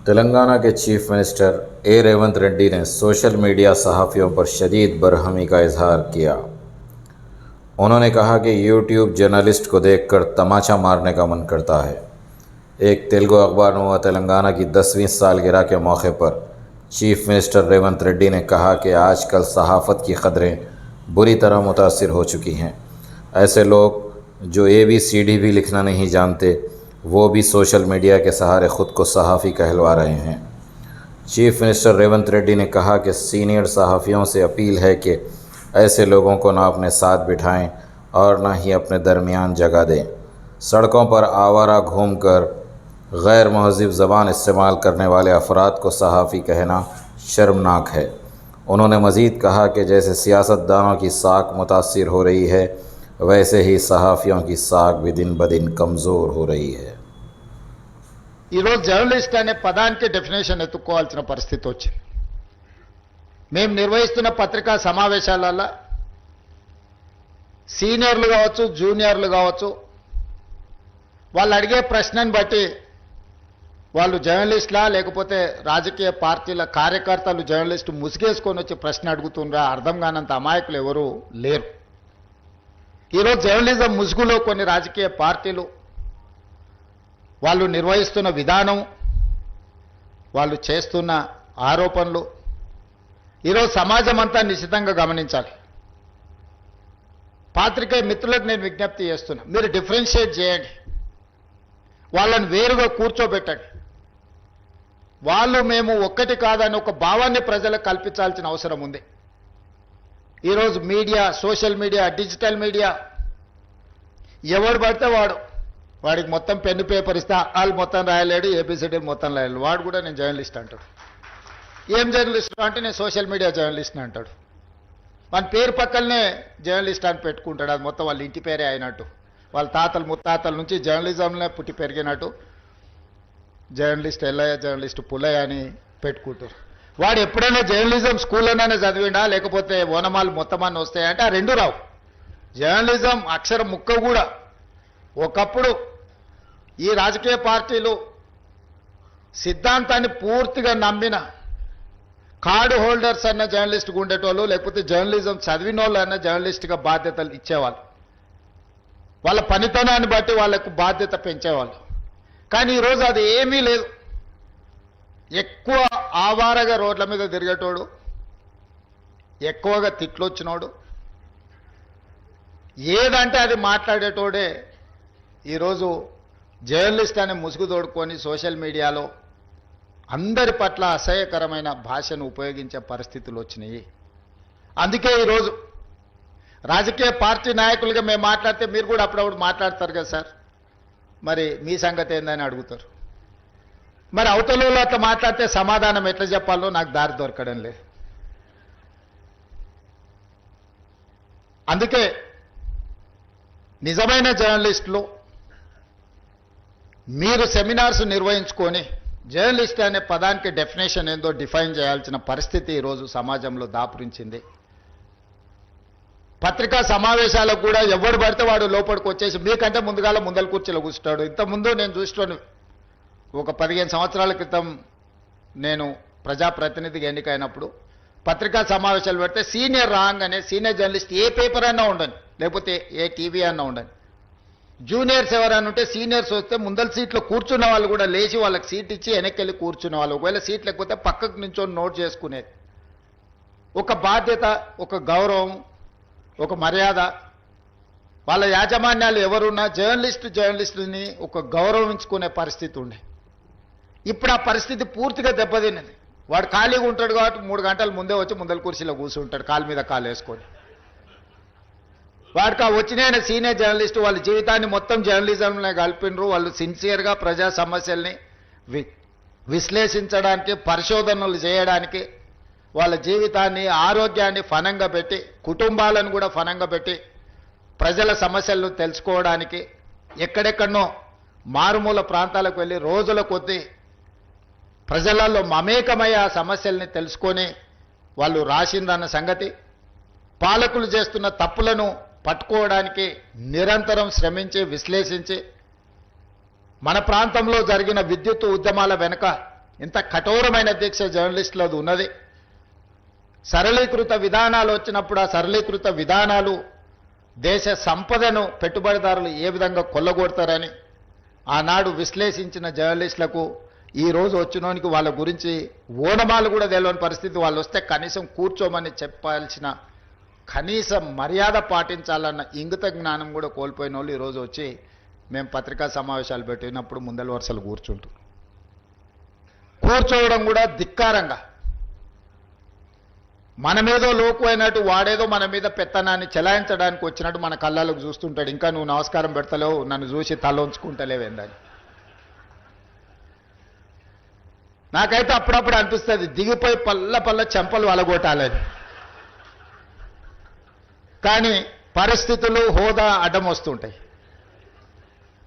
तेलंगाना के chief minister Revanth Reddy ने social media सहाफ़ियों पर शदीद बरहमी का इजहार किया। उन्होंने कहा कि यूट्यूब जर्नलिस्ट को देखकर तमाचा मारने का मन करता है। एक तेलुगु अखबार नुमा तेलंगाना की 10वीं सालगिरह के मौके पर चीफ मिनिस्टर रेवंत रेड्डी ने कहा कि आजकल सहाफ़त की कदरें बुरी तरह मुतासिर हो चुकी हैं। ऐसे लोग जो ABCD भी लिखना नहीं जानते वो भी सोशल मीडिया के सहारे ख़ुद को सहाफ़ी कहलवा रहे हैं। चीफ मिनिस्टर रेवंत रेड्डी ने कहा कि सीनियर सहाफ़ियों से अपील है कि ऐसे लोगों को ना अपने साथ बिठाएं और ना ही अपने दरमियान जगह दें। सड़कों पर आवारा घूमकर गैर महज़िब ज़बान इस्तेमाल करने वाले अफराद को सहाफ़ी कहना शर्मनाक है। उन्होंने मज़ीद कहा कि जैसे सियासतदानों की साख मुतासिर हो रही है वैसे ही सहाफ़ियों की साख भी दिन ब दिन कमज़ोर हो रही है। జర్నలిస్ట్ అనే పదానికి డెఫినేషన్ ఎత్తుకోవాల్సిన పరిస్థితి వచ్చింది. మేము నిర్వహిస్తున్న పత్రికా సమావేశాలలో సీనియర్లు కావచ్చు, జూనియర్లు కావచ్చు, వాళ్ళు అడిగే ప్రశ్నని బట్టి వాళ్ళు జర్నలిస్టులా లేకపోతే రాజకీయ పార్టీల కార్యకర్తలు జర్నలిస్టు ముసుగేసుకొని వచ్చి ప్రశ్న అడుగుతుండ్రా అర్థం కానంత అమాయకులు ఎవరు లేరు. ఈరోజు జర్నలిజం ముసుగులో కొన్ని రాజకీయ పార్టీలు వాళ్ళు నిర్వహిస్తున్న విధానం, వాళ్ళు చేస్తున్న ఆరోపణలు ఈరోజు సమాజం అంతా నిశితంగా గమనించాలి. పాత్రికేయ మిత్రులకు నేను విజ్ఞప్తి చేస్తున్నా, మీరు డిఫరెన్షియేట్ చేయండి, వాళ్ళని వేరుగా కూర్చోబెట్టండి. వాళ్ళు మేము ఒక్కటి కాదని ఒక భావాన్ని ప్రజలకు కల్పించాల్సిన అవసరం ఉంది. ఈరోజు media, social media, digital media ఎవడు పడితే వాడికి మొత్తం పెన్ను పేపర్ ఇస్తే వాళ్ళు మొత్తం రాయలేడు, ABCD మొత్తం రాయలేడు. వాడు కూడా నేను జర్నలిస్ట్ అంటాడు. ఏం జర్నలిస్ట్ అంటే నేను సోషల్ మీడియా జర్నలిస్ట్ అంటాడు. వాని పేరు పక్కనే జర్నలిస్ట్ అని పెట్టుకుంటాడు. అది మొత్తం వాళ్ళ ఇంటి పేరే అయినట్టు, వాళ్ళ తాతలు ముత్తాతల నుంచి జర్నలిజంలో పుట్టి పెరిగినట్టు జర్నలిస్ట్ ఎల్లయ్య, జర్నలిస్ట్ పుల్లయ్య అని పెట్టుకుంటారు. వాడు ఎప్పుడైనా జర్నలిజం స్కూల్లోనే చదివిండా లేకపోతే ఓనమాలు మొత్తమాన్ని వస్తాయంటే ఆ రెండు రావు. జర్నలిజం అక్షరం ముక్క కూడా ఒకప్పుడు ఈ రాజకీయ పార్టీలు సిద్ధాంతాన్ని పూర్తిగా నమ్మిన కార్డు హోల్డర్స్ అన్న జర్నలిస్ట్గా ఉండేటోళ్ళు, లేకపోతే జర్నలిజం చదివిన వాళ్ళు అన్న జర్నలిస్ట్గా బాధ్యతలు ఇచ్చేవాళ్ళు. వాళ్ళ పనితనాన్ని బట్టి వాళ్ళకు బాధ్యత పెంచేవాళ్ళు. కానీ ఈరోజు అది ఏమీ లేదు. ఎక్కువ ఆవారగా రోడ్ల మీద తిరిగేటోడు, ఎక్కువగా తిట్లొచ్చినోడు, ఏదంటే అది మాట్లాడేటోడే ఈరోజు జర్నలిస్ట్ అనే ముసుగు తోడుకొని సోషల్ మీడియాలో అందరి పట్ల అసహ్యకరమైన భాషను ఉపయోగించే పరిస్థితులు వచ్చినాయి. అందుకే ఈరోజు రాజకీయ పార్టీ నాయకులుగా మేము మాట్లాడితే మీరు కూడా అప్పుడప్పుడు మాట్లాడతారు కదా సార్, మరి మీ సంగతి ఏందని అడుగుతారు. మరి అవతలలో అట్లా మాట్లాడితే సమాధానం ఎట్లా చెప్పాలో నాకు దారి దొరకడం లేదు. అందుకే నిజమైన జర్నలిస్టులు మీరు సెమినార్స్ నిర్వహించుకొని జర్నలిస్ట్ అనే పదానికి డెఫినేషన్ ఏందో డిఫైన్ చేయాల్సిన పరిస్థితి ఈరోజు సమాజంలో దాపురించింది. పత్రికా సమావేశాలకు కూడా ఎవడు పడితే వాడు లోపలికి వచ్చేసి మీకంటే ముందుగాల ముందల కుర్చీలో కూర్చుంటాడు. ఇంతకుముందు నేను చూస్తున్నాను, ఒక 15 సంవత్సరాల క్రితం నేను ప్రజాప్రతినిధిగా ఎన్నికైనప్పుడు పత్రికా సమావేశాలు పెడితే సీనియర్ రాగానే సీనియర్ జర్నలిస్ట్ ఏ పేపర్ అన్నా ఉండని, లేకపోతే ఏ టీవీ అన్నా ఉండని, జూనియర్స్ ఎవరైనా ఉంటే సీనియర్స్ వస్తే ముందల సీట్లో కూర్చున్న వాళ్ళు కూడా లేచి వాళ్ళకి సీట్ ఇచ్చి వెనక్కి వెళ్ళి కూర్చునే వాళ్ళు. ఒకవేళ సీట్ లేకపోతే పక్కకు నుంచొని నోట్ చేసుకునేది. ఒక బాధ్యత, ఒక గౌరవం, ఒక మర్యాద. వాళ్ళ యాజమాన్యాలు ఎవరున్నా జర్నలిస్టుని ఒక గౌరవించుకునే పరిస్థితి ఉండే. ఇప్పుడు ఆ పరిస్థితి పూర్తిగా దెబ్బతిన్నది. వాడు ఖాళీగా ఉంటాడు కాబట్టి 3 గంటల ముందే వచ్చి ముందల కుర్చీలో కూర్చుంటాడు, కాలు మీద కాలు వేసుకొని. వాడికి వచ్చిన సీనియర్ జర్నలిస్టు వాళ్ళ జీవితాన్ని మొత్తం జర్నలిజంలో కలిపినరు. వాళ్ళు సిన్సియర్గా ప్రజా సమస్యల్ని విశ్లేషించడానికి, పరిశోధనలు చేయడానికి వాళ్ళ జీవితాన్ని, ఆరోగ్యాన్ని ఫనంగా పెట్టి, కుటుంబాలను కూడా ఫనంగా పెట్టి ప్రజల సమస్యలను తెలుసుకోవడానికి ఎక్కడెక్కడనో మారుమూల ప్రాంతాలకు వెళ్ళి రోజుల కొద్దీ ప్రజలలో మమేకమయ్యే ఆ సమస్యల్ని తెలుసుకొని వాళ్ళు రాసిందన్న సంగతి, పాలకులు చేస్తున్న తప్పులను పట్టుకోవడానికి నిరంతరం శ్రమించి విశ్లేషించి మన ప్రాంతంలో జరిగిన విద్యుత్ ఉద్యమాల వెనుక ఇంత కఠోరమైన దీక్ష జర్నలిస్టులది ఉన్నది. సరళీకృత విధానాలు వచ్చినప్పుడు ఆ సరళీకృత విధానాలు దేశ సంపదను పెట్టుబడిదారులు ఏ విధంగా కొల్లగొడతారని ఆనాడు విశ్లేషించిన జర్నలిస్టులకు ఈ రోజు వచ్చినోనికి వాళ్ళ గురించి ఓనమాలు కూడా తెలియని పరిస్థితి. వాళ్ళు వస్తే కనీసం కూర్చోమని చెప్పాల్సిన కనీస మర్యాద పాటించాలన్న ఇంగిత జ్ఞానం కూడా కోల్పోయిన వాళ్ళు ఈరోజు వచ్చి మేము పత్రికా సమావేశాలు పెట్టినప్పుడు ముందల వరుసలు కూర్చోవడం కూడా ధిక్కారంగా, మనమేదో లోకు అయినట్టు వాడేదో మన మీద పెత్తనాన్ని చెలాయించడానికి వచ్చినట్టు మన కళ్ళకు చూస్తుంటాడు. ఇంకా నువ్వు నమస్కారం పెడతలేవు, నన్ను చూసి తల ఉంచుకుంటలేవేందని. నాకైతే అప్పుడప్పుడు అనిపిస్తుంది దిగిపోయి పల్ల చెంపలు వలగొట్టాలని. కానీ పరిస్థితులు హోదా అడ్డం వస్తుంటాయి.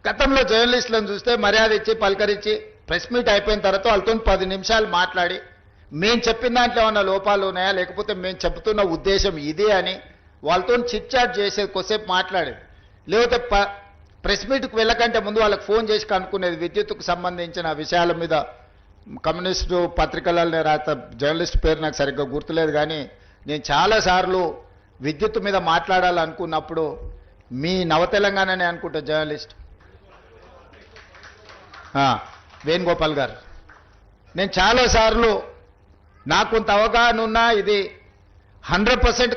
గతంలో జర్నలిస్టులను చూస్తే మర్యాద ఇచ్చి పలకరించి ప్రెస్ మీట్ అయిపోయిన తర్వాత వాళ్ళతో 10 నిమిషాలు మాట్లాడి మేము చెప్పిన దాంట్లో ఏమన్నా లోపాలు ఉన్నాయా, లేకపోతే మేము చెబుతున్న ఉద్దేశం ఇదే అని వాళ్ళతో చిట్ చాట్ చేసేది, కొద్దిసేపు మాట్లాడేది. లేకపోతే ప్రెస్ మీట్కి వెళ్ళకంటే ముందు వాళ్ళకి ఫోన్ చేసి కనుక్కునేది. విద్యుత్తుకు సంబంధించిన విషయాల మీద కమ్యూనిస్టు పత్రికలలో రాత జర్నలిస్ట్ పేరు నాకు సరిగ్గా గుర్తులేదు, కానీ నేను చాలాసార్లు విద్యుత్తు మీద మాట్లాడాలనుకున్నప్పుడు మీ నవ తెలంగాణనే అనుకుంటా జర్నలిస్ట్ వేణుగోపాల్ గారు, నేను చాలాసార్లు నాకు కొంత అవగాహన ఉన్నా ఇది 100%